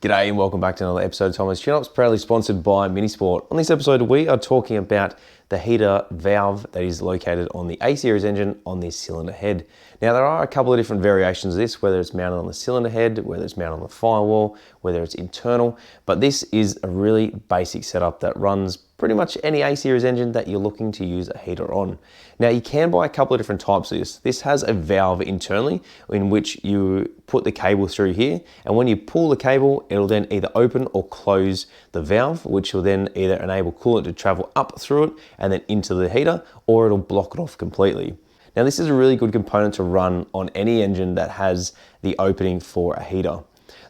G'day and welcome back to another episode of Tomo's Tune-Ups, proudly sponsored by Minisport. On this episode, we are talking about the heater valve that is located on the A series engine on this cylinder head. Now, there are a couple of different variations of this, whether it's mounted on the cylinder head, whether it's mounted on the firewall, whether it's internal, but this is a really basic setup that runs pretty much any A series engine that you're looking to use a heater on. Now, you can buy a couple of different types of this. This has a valve internally in which you put the cable through here, and when you pull the cable, it'll then either open or close the valve, which will then either enable coolant to travel up through it and then into the heater, or it'll block it off completely. Now, this is a really good component to run on any engine that has the opening for a heater.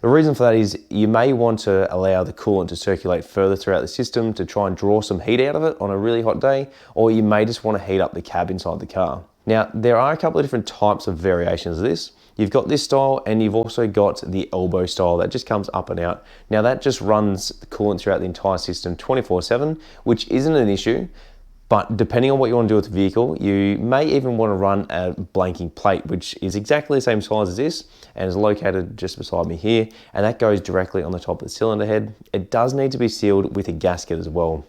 The reason for that is you may want to allow the coolant to circulate further throughout the system to try and draw some heat out of it on a really hot day, or you may just want to heat up the cab inside the car. Now, there are a couple of different types of variations of this. You've got this style, and you've also got the elbow style that just comes up and out. Now, that just runs the coolant throughout the entire system 24/7, which isn't an issue. But depending on what you want to do with the vehicle, you may even want to run a blanking plate, which is exactly the same size as this and is located just beside me here. And that goes directly on the top of the cylinder head. It does need to be sealed with a gasket as well.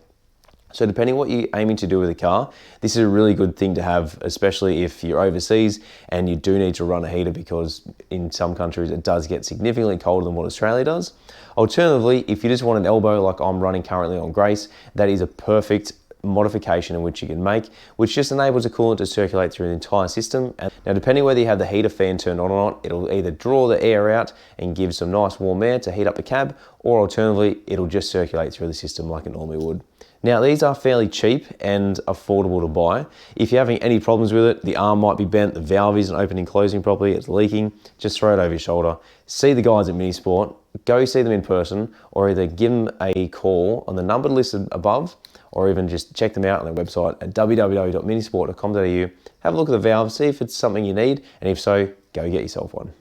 So depending on what you're aiming to do with the car, this is a really good thing to have, especially if you're overseas and you do need to run a heater, because in some countries it does get significantly colder than what Australia does. Alternatively, if you just want an elbow like I'm running currently on Grace, that is a perfect modification in which you can make, which just enables the coolant to circulate through the entire system. And now, depending whether you have the heater fan turned on or not, it'll either draw the air out and give some nice warm air to heat up the cab, or alternatively, it'll just circulate through the system like it normally would. Now, these are fairly cheap and affordable to buy. If you're having any problems with it, the arm might be bent, the valve isn't opening and closing properly, it's leaking, just throw it over your shoulder. See the guys at Minisport, go see them in person, or either give them a call on the number listed above, or even just check them out on their website at www.minisport.com.au. Have a look at the valve, see if it's something you need, and if so, go get yourself one.